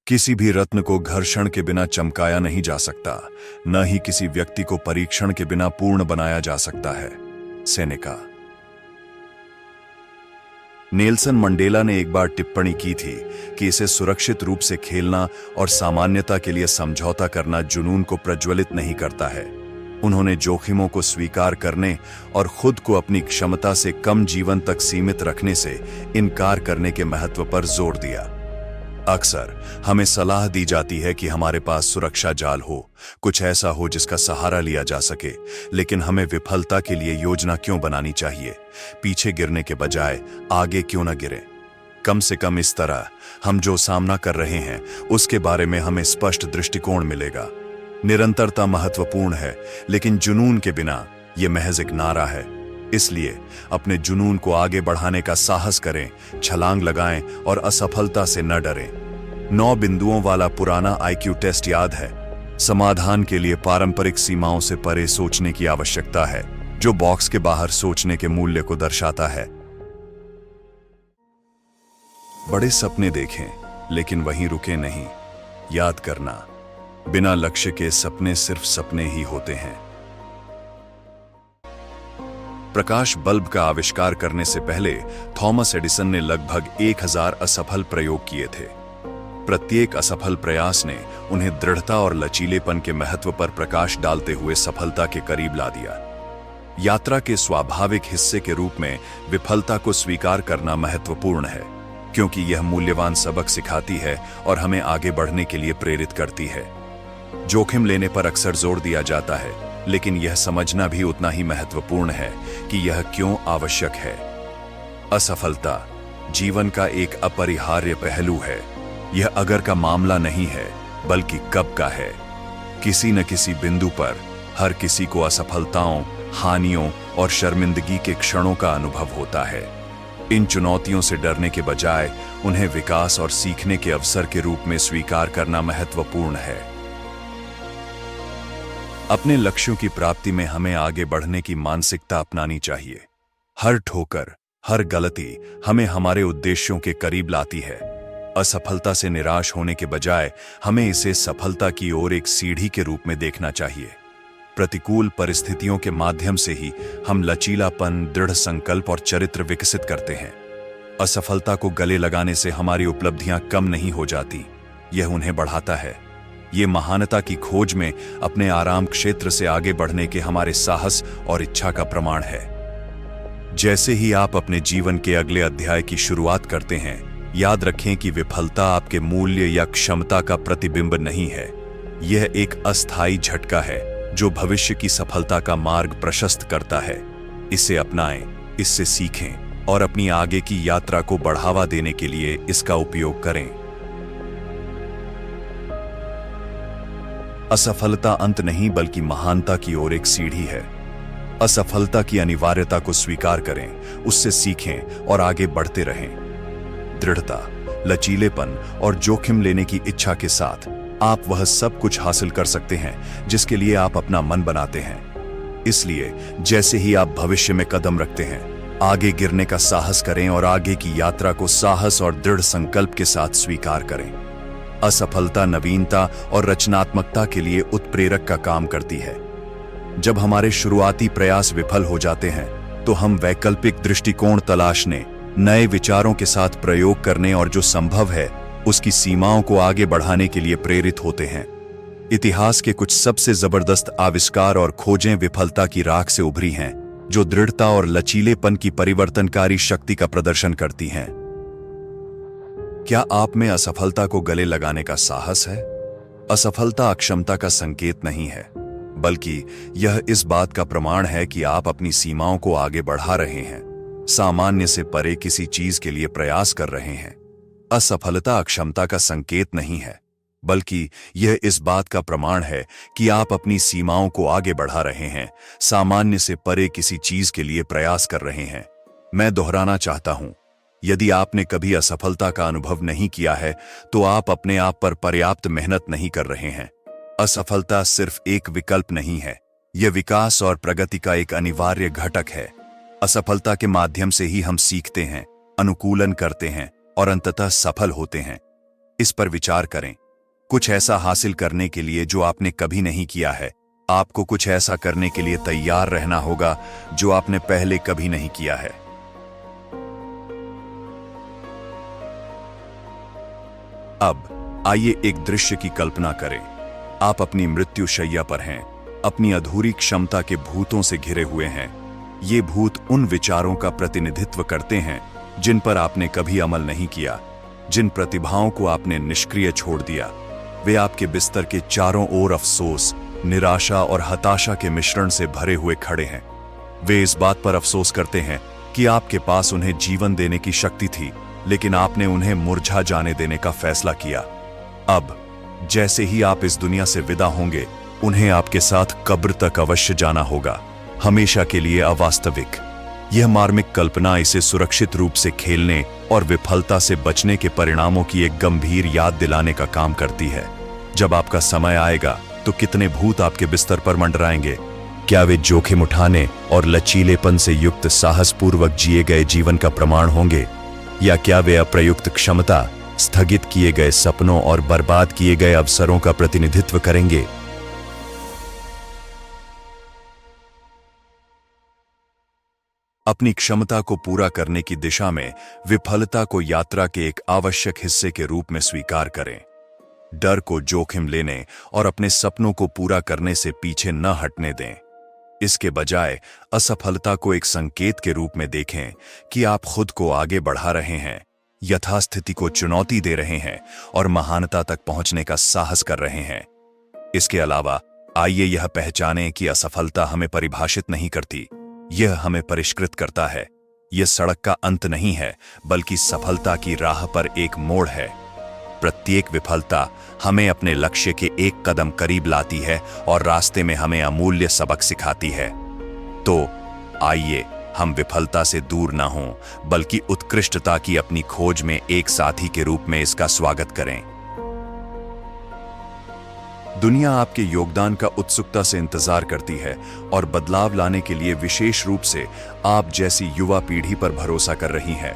किसी भी रत्न को घर्षण के बिना चमकाया नहीं जा सकता, न ही किसी व्यक्ति को परीक्षण के बिना पूर्ण बनाया जा सकता है। सेनेका। नेल्सन मंडेला ने एक बार टिप्पणी की थी कि इसे सुरक्षित रूप से खेलना और सामान्यता के लिए समझौता करना जुनून को प्रज्वलित नहीं करता है। उन्होंने जोखिमों को स्वीकार करने और खुद को अपनी क्षमता से कम जीवन तक सीमित रखने से इनकार करने के महत्व पर जोर दिया। अक्सर हमें सलाह दी जाती है कि हमारे पास सुरक्षा जाल हो, कुछ ऐसा हो जिसका सहारा लिया जा सके, लेकिन हमें विफलता के लिए योजना क्यों बनानी चाहिए? पीछे गिरने के बजाय आगे क्यों न गिरें? कम से कम इस तरह हम जो सामना कर रहे हैं उसके बारे में हमें स्पष्ट दृष्टिकोण मिलेगा। निरंतरता महत्वपूर्ण है, लेकिन जुनून के बिना यह महज एक नारा है। इसलिए अपने जुनून को आगे बढ़ाने का साहस करें, छलांग लगाएं और असफलता से न डरें। 9 बिंदुओं वाला पुराना IQ टेस्ट याद है? समाधान के लिए पारंपरिक सीमाओं से परे सोचने की आवश्यकता है, जो बॉक्स के बाहर सोचने के मूल्य को दर्शाता है। बड़े सपने देखें, लेकिन वहीं रुके नहीं। याद करना, बिना लक्ष्य के सपने सिर्फ सपने ही होते हैं। प्रकाश बल्ब का आविष्कार करने से पहले थॉमस एडिसन ने लगभग 1000 असफल प्रयोग किए थे। प्रत्येक असफल प्रयास ने उन्हें दृढ़ता और लचीलेपन के महत्व पर प्रकाश डालते हुए सफलता के करीब ला दिया। यात्रा के स्वाभाविक हिस्से के रूप में विफलता को स्वीकार करना महत्वपूर्ण है, क्योंकि यह मूल्यवान सबक सिखाती है और हमें आगे बढ़ने के लिए प्रेरित करती है। जोखिम लेने पर अक्सर जोर दिया जाता है, लेकिन यह समझना भी उतना ही महत्वपूर्ण है कि यह क्यों आवश्यक है। असफलता जीवन का एक अपरिहार्य पहलू है। यह अगर का मामला नहीं है, बल्कि कब का है। किसी न किसी बिंदु पर हर किसी को असफलताओं, हानियों और शर्मिंदगी के क्षणों का अनुभव होता है। इन चुनौतियों से डरने के बजाय उन्हें विकास और सीखने के अवसर के रूप में स्वीकार करना महत्वपूर्ण है। अपने लक्ष्यों की प्राप्ति में हमें आगे बढ़ने की मानसिकता अपनानी चाहिए। हर ठोकर, हर गलती हमें हमारे उद्देश्यों के करीब लाती है। असफलता से निराश होने के बजाय हमें इसे सफलता की ओर एक सीढ़ी के रूप में देखना चाहिए। प्रतिकूल परिस्थितियों के माध्यम से ही हम लचीलापन, दृढ़ संकल्प और चरित्र विकसित करते हैं। असफलता को गले लगाने से हमारी उपलब्धियां कम नहीं हो जाती, यह उन्हें बढ़ाता है। ये महानता की खोज में अपने आराम क्षेत्र से आगे बढ़ने के हमारे साहस और इच्छा का प्रमाण है। जैसे ही आप अपने जीवन के अगले अध्याय की शुरुआत करते हैं, याद रखें कि विफलता आपके मूल्य या क्षमता का प्रतिबिंब नहीं है। यह एक अस्थायी झटका है जो भविष्य की सफलता का मार्ग प्रशस्त करता है। इसे अपनाएं, इससे सीखें और अपनी आगे की यात्रा को बढ़ावा देने के लिए इसका उपयोग करें। असफलता अंत नहीं, बल्कि महानता की ओर एक सीढ़ी है। असफलता की अनिवार्यता को स्वीकार करें, उससे सीखें और आगे बढ़ते रहें। दृढ़ता, लचीलेपन और जोखिम लेने की इच्छा के साथ आप वह सब कुछ हासिल कर सकते हैं जिसके लिए आप अपना मन बनाते हैं। इसलिए जैसे ही आप भविष्य में कदम रखते हैं, आगे गिरने का साहस करें और आगे की यात्रा को साहस और दृढ़ संकल्प के साथ स्वीकार करें। असफलता नवीनता और रचनात्मकता के लिए उत्प्रेरक का काम करती है। जब हमारे शुरुआती प्रयास विफल हो जाते हैं, तो हम वैकल्पिक दृष्टिकोण तलाशने, नए विचारों के साथ प्रयोग करने और जो संभव है उसकी सीमाओं को आगे बढ़ाने के लिए प्रेरित होते हैं। इतिहास के कुछ सबसे जबरदस्त आविष्कार और खोजें विफलता की राख से उभरी हैं, जो दृढ़ता और लचीलेपन की परिवर्तनकारी शक्ति का प्रदर्शन करती हैं। क्या आप में असफलता को गले लगाने का साहस है? असफलता अक्षमता का संकेत नहीं है, बल्कि यह इस बात का प्रमाण है कि आप अपनी सीमाओं को आगे बढ़ा रहे हैं, सामान्य से परे किसी चीज के लिए प्रयास कर रहे हैं। असफलता अक्षमता का संकेत नहीं है, बल्कि यह इस बात का प्रमाण है कि आप अपनी सीमाओं को आगे बढ़ा रहे हैं, सामान्य से परे किसी चीज के लिए प्रयास कर रहे हैं। मैं दोहराना चाहता हूं, यदि आपने कभी असफलता का अनुभव नहीं किया है, तो आप अपने आप पर पर्याप्त मेहनत नहीं कर रहे हैं। असफलता सिर्फ एक विकल्प नहीं है, यह विकास और प्रगति का एक अनिवार्य घटक है। असफलता के माध्यम से ही हम सीखते हैं, अनुकूलन करते हैं और अंततः सफल होते हैं। इस पर विचार करें। कुछ ऐसा हासिल करने के लिए जो आपने कभी नहीं किया है, आपको कुछ ऐसा करने के लिए तैयार रहना होगा जो आपने पहले कभी नहीं किया है। अब आइए एक दृश्य की कल्पना करें। आप अपनी मृत्यु शैया पर हैं, अपनी अधूरी क्षमता के भूतों से घिरे हुए हैं। ये भूत उन विचारों का प्रतिनिधित्व करते हैं जिन पर आपने कभी अमल नहीं किया, जिन प्रतिभाओं को आपने निष्क्रिय छोड़ दिया। वे आपके बिस्तर के चारों ओर अफसोस, निराशा और हताशा के मिश्रण से भरे हुए खड़े हैं। वे इस बात पर अफसोस करते हैं कि आपके पास उन्हें जीवन देने की शक्ति थी, लेकिन आपने उन्हें मुरझा जाने देने का फैसला किया। अब जैसे ही आप इस दुनिया से विदा होंगे, उन्हें आपके साथ कब्र तक अवश्य जाना होगा, हमेशा के लिए अवास्तविक। यह मार्मिक कल्पना इसे सुरक्षित रूप से खेलने और विफलता से बचने के परिणामों की एक गंभीर याद दिलाने का काम करती है। जब आपका समय आएगा तो कितने भूत आपके बिस्तर पर मंडराएंगे। क्या वे जोखिम उठाने और लचीलेपन से युक्त साहसपूर्वक जिए गए जीवन का प्रमाण होंगे, या क्या वे अप्रयुक्त क्षमता, स्थगित किए गए सपनों और बर्बाद किए गए अवसरों का प्रतिनिधित्व करेंगे? अपनी क्षमता को पूरा करने की दिशा में विफलता को यात्रा के एक आवश्यक हिस्से के रूप में स्वीकार करें। डर को जोखिम लेने और अपने सपनों को पूरा करने से पीछे न हटने दें। इसके बजाय असफलता को एक संकेत के रूप में देखें कि आप खुद को आगे बढ़ा रहे हैं, यथास्थिति को चुनौती दे रहे हैं और महानता तक पहुंचने का साहस कर रहे हैं। इसके अलावा आइए यह पहचानें कि असफलता हमें परिभाषित नहीं करती, यह हमें परिष्कृत करता है। यह सड़क का अंत नहीं है, बल्कि सफलता की राह पर एक मोड़ है। प्रत्येक विफलता हमें अपने लक्ष्य के एक कदम करीब लाती है और रास्ते में हमें अमूल्य सबक सिखाती है। तो आइए हम विफलता से दूर न हों, बल्कि उत्कृष्टता की अपनी खोज में एक साथी के रूप में इसका स्वागत करें। दुनिया आपके योगदान का उत्सुकता से इंतजार करती है और बदलाव लाने के लिए विशेष रूप से आप जैसी युवा पीढ़ी पर भरोसा कर रही है।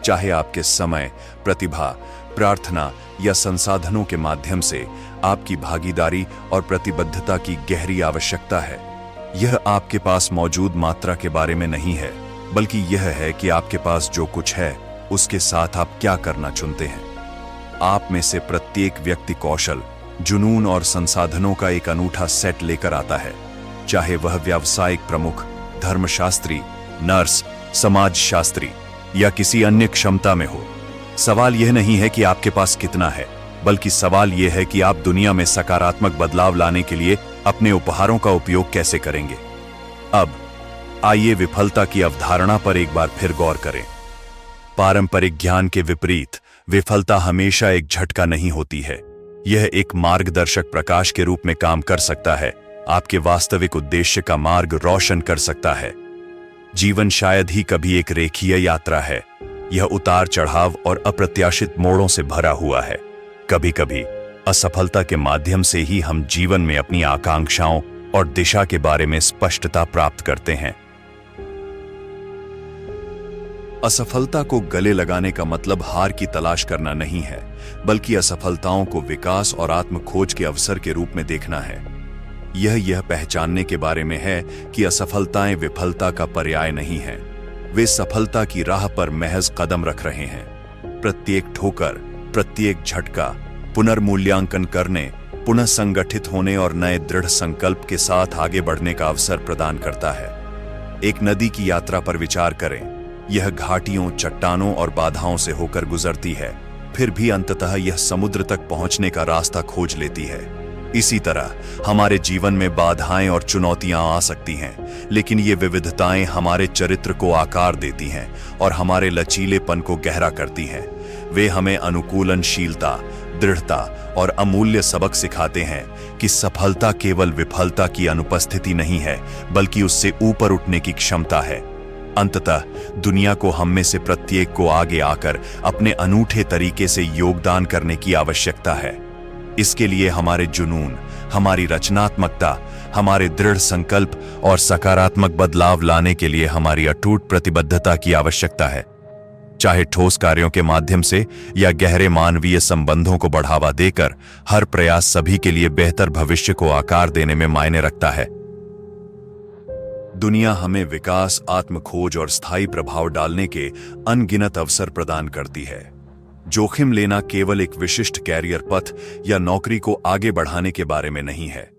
चाहे आपके समय, प्रतिभा, प्रार्थना या संसाधनों के माध्यम से, आपकी भागीदारी और प्रतिबद्धता की गहरी आवश्यकता है। यह आपके पास मौजूद मात्रा के बारे में नहीं है, बल्कि यह है कि आपके पास जो कुछ है उसके साथ आप क्या करना चुनते हैं। आप में से प्रत्येक व्यक्ति कौशल, जुनून और संसाधनों का एक अनूठा सेट लेकर आता है, चाहे वह व्यावसायिक प्रमुख, धर्मशास्त्री, नर्स, समाजशास्त्री या किसी अन्य क्षमता में हो। सवाल यह नहीं है कि आपके पास कितना है, बल्कि सवाल यह है कि आप दुनिया में सकारात्मक बदलाव लाने के लिए अपने उपहारों का उपयोग कैसे करेंगे। अब आइए विफलता की अवधारणा पर एक बार फिर गौर करें। पारंपरिक ज्ञान के विपरीत विफलता हमेशा एक झटका नहीं होती है। यह एक मार्गदर्शक प्रकाश के रूप में काम कर सकता है, आपके वास्तविक उद्देश्य का मार्ग रोशन कर सकता है। जीवन शायद ही कभी एक रेखीय यात्रा है, यह उतार चढ़ाव और अप्रत्याशित मोड़ों से भरा हुआ है। कभी कभी असफलता के माध्यम से ही हम जीवन में अपनी आकांक्षाओं और दिशा के बारे में स्पष्टता प्राप्त करते हैं। असफलता को गले लगाने का मतलब हार की तलाश करना नहीं है, बल्कि असफलताओं को विकास और आत्मखोज के अवसर के रूप में देखना है। यह पहचानने के बारे में है कि असफलताएं विफलता का पर्याय नहीं है, वे सफलता की राह पर महज कदम रख रहे हैं। प्रत्येक ठोकर, प्रत्येक झटका पुनर्मूल्यांकन करने, पुनः संगठित होने और नए दृढ़ संकल्प के साथ आगे बढ़ने का अवसर प्रदान करता है। एक नदी की यात्रा पर विचार करें। यह घाटियों, चट्टानों और बाधाओं से होकर गुजरती है, फिर भी अंततः यह समुद्र तक पहुंचने का रास्ता खोज लेती है। इसी तरह हमारे जीवन में बाधाएं और चुनौतियां आ सकती हैं, लेकिन ये विविधताएं हमारे चरित्र को आकार देती हैं और हमारे लचीलेपन को गहरा करती हैं। वे हमें अनुकूलनशीलता, दृढ़ता और अमूल्य सबक सिखाते हैं कि सफलता केवल विफलता की अनुपस्थिति नहीं है, बल्कि उससे ऊपर उठने की क्षमता है। अंततः दुनिया को हम में से प्रत्येक को आगे आकर अपने अनूठे तरीके से योगदान करने की आवश्यकता है। इसके लिए हमारे जुनून, हमारी रचनात्मकता, हमारे दृढ़ संकल्प और सकारात्मक बदलाव लाने के लिए हमारी अटूट प्रतिबद्धता की आवश्यकता है। चाहे ठोस कार्यों के माध्यम से या गहरे मानवीय संबंधों को बढ़ावा देकर, हर प्रयास सभी के लिए बेहतर भविष्य को आकार देने में मायने रखता है। दुनिया हमें विकास, आत्मखोज और स्थायी प्रभाव डालने के अनगिनत अवसर प्रदान करती है। जोखिम लेना केवल एक विशिष्ट कैरियर पथ या नौकरी को आगे बढ़ाने के बारे में नहीं है।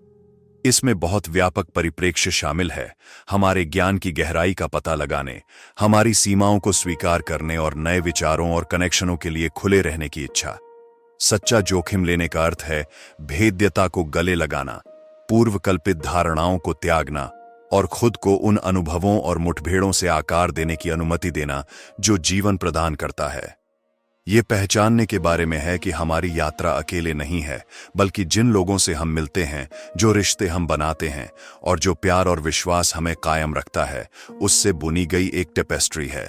इसमें बहुत व्यापक परिप्रेक्ष्य शामिल है। हमारे ज्ञान की गहराई का पता लगाने, हमारी सीमाओं को स्वीकार करने और नए विचारों और कनेक्शनों के लिए खुले रहने की इच्छा। सच्चा जोखिम लेने का अर्थ है भेद्यता को गले लगाना, पूर्व कल्पित धारणाओं को त्यागना और खुद को उन अनुभवों और मुठभेड़ों से आकार देने की अनुमति देना जो जीवन प्रदान करता है। ये पहचानने के बारे में है कि हमारी यात्रा अकेले नहीं है, बल्कि जिन लोगों से हम मिलते हैं, जो रिश्ते हम बनाते हैं और जो प्यार और विश्वास हमें कायम रखता है, उससे बुनी गई एक टेपेस्ट्री है।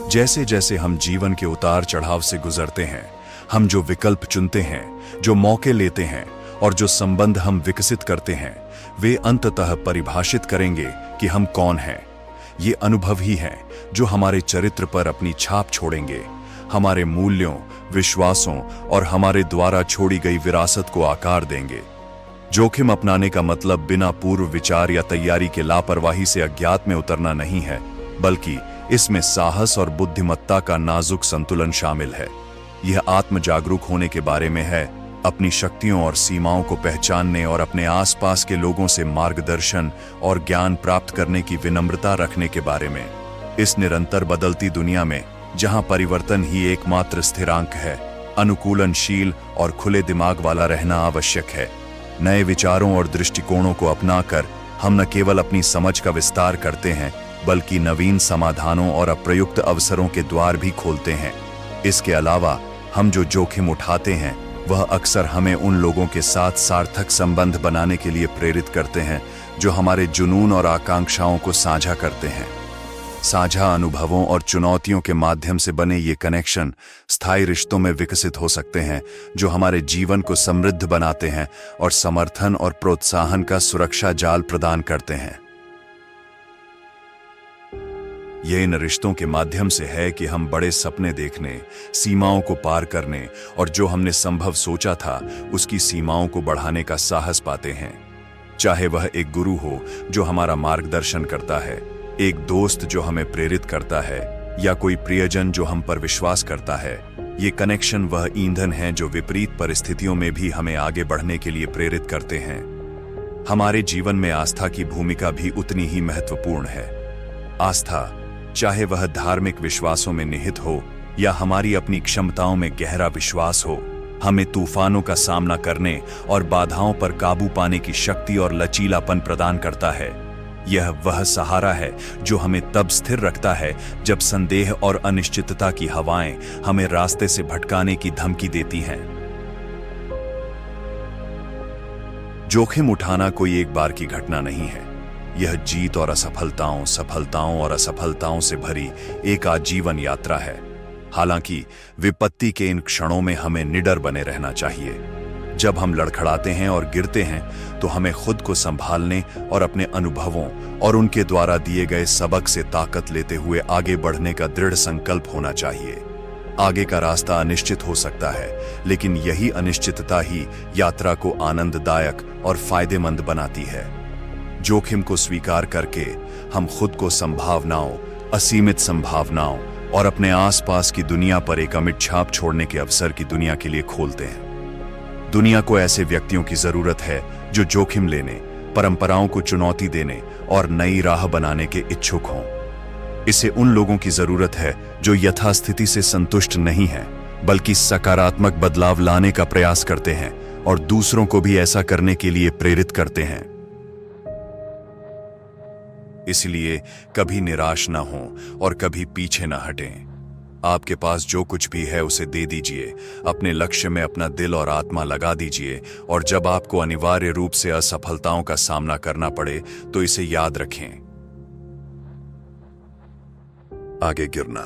जैसे जैसे हम जीवन के उतार चढ़ाव से गुजरते हैं, हम जो विकल्प चुनते हैं, जो मौके लेते हैं और जो संबंध हम विकसित करते हैं, वे अंततः परिभाषित करेंगे कि हम कौन हैं। ये अनुभव ही हैं जो हमारे चरित्र पर अपनी छाप छोड़ेंगे, हमारे मूल्यों, विश्वासों और हमारे द्वारा छोड़ी गई विरासत को आकार देंगे। जोखिम अपनाने का मतलब बिना पूर्व विचार या तैयारी के लापरवाही से अज्ञात में उतरना नहीं है, बल्कि इसमें साहस और बुद्धिमत्ता का नाजुक संतुलन शामिल है। यह आत्म जागरूक होने के बारे में है, अपनी शक्तियों और सीमाओं को पहचानने और अपने आसपास के लोगों से मार्गदर्शन और ज्ञान प्राप्त करने की विनम्रता रखने के बारे में। इस निरंतर बदलती दुनिया में, जहां परिवर्तन ही एकमात्र स्थिरांक है, अनुकूलनशील और खुले दिमाग वाला रहना आवश्यक है। नए विचारों और दृष्टिकोणों को अपनाकर हम न केवल अपनी समझ का विस्तार करते हैं, बल्कि नवीन समाधानों और अप्रयुक्त अवसरों के द्वार भी खोलते हैं। इसके अलावा हम जो जोखिम उठाते हैं, वह अक्सर हमें उन लोगों के साथ सार्थक संबंध बनाने के लिए प्रेरित करते हैं जो हमारे जुनून और आकांक्षाओं को साझा करते हैं। साझा अनुभवों और चुनौतियों के माध्यम से बने ये कनेक्शन स्थायी रिश्तों में विकसित हो सकते हैं, जो हमारे जीवन को समृद्ध बनाते हैं और समर्थन और प्रोत्साहन का सुरक्षा जाल प्रदान करते हैं। ये इन रिश्तों के माध्यम से है कि हम बड़े सपने देखने, सीमाओं को पार करने और जो हमने संभव सोचा था उसकी सीमाओं को बढ़ाने का साहस पाते हैं। चाहे वह एक गुरु हो जो हमारा मार्गदर्शन करता है, एक दोस्त जो हमें प्रेरित करता है, या कोई प्रियजन जो हम पर विश्वास करता है, ये कनेक्शन वह ईंधन है जो विपरीत परिस्थितियों में भी हमें आगे बढ़ने के लिए प्रेरित करते हैं। हमारे जीवन में आस्था की भूमिका भी उतनी ही महत्वपूर्ण है। आस्था, चाहे वह धार्मिक विश्वासों में निहित हो या हमारी अपनी क्षमताओं में गहरा विश्वास हो, हमें तूफानों का सामना करने और बाधाओं पर काबू पाने की शक्ति और लचीलापन प्रदान करता है। यह वह सहारा है जो हमें तब स्थिर रखता है जब संदेह और अनिश्चितता की हवाएं हमें रास्ते से भटकाने की धमकी देती हैं। जोखिम उठाना कोई एक बार की घटना नहीं है। यह जीत और असफलताओं, सफलताओं और असफलताओं से भरी एक आजीवन यात्रा है। हालांकि विपत्ति के इन क्षणों में हमें निडर बने रहना चाहिए। जब हम लड़खड़ाते हैं और गिरते हैं, तो हमें खुद को संभालने और अपने अनुभवों और उनके द्वारा दिए गए सबक से ताकत लेते हुए आगे बढ़ने का दृढ़ संकल्प होना चाहिए। आगे का रास्ता अनिश्चित हो सकता है, लेकिन यही अनिश्चितता ही यात्रा को आनंददायक और फायदेमंद बनाती है। जोखिम को स्वीकार करके हम खुद को संभावनाओं, असीमित संभावनाओं और अपने आसपास की दुनिया पर एक अमिट छाप छोड़ने के अवसर की दुनिया के लिए खोलते हैं। दुनिया को ऐसे व्यक्तियों की जरूरत है जो जोखिम लेने, परंपराओं को चुनौती देने और नई राह बनाने के इच्छुक हों। इसे उन लोगों की जरूरत है जो यथास्थिति से संतुष्ट नहीं हैं, बल्कि सकारात्मक बदलाव लाने का प्रयास करते हैं और दूसरों को भी ऐसा करने के लिए प्रेरित करते हैं। इसलिए कभी निराश न हों और कभी पीछे न हटें। आपके पास जो कुछ भी है उसे दे दीजिए, अपने लक्ष्य में अपना दिल और आत्मा लगा दीजिए, और जब आपको अनिवार्य रूप से असफलताओं का सामना करना पड़े तो इसे याद रखें। आगे गिरना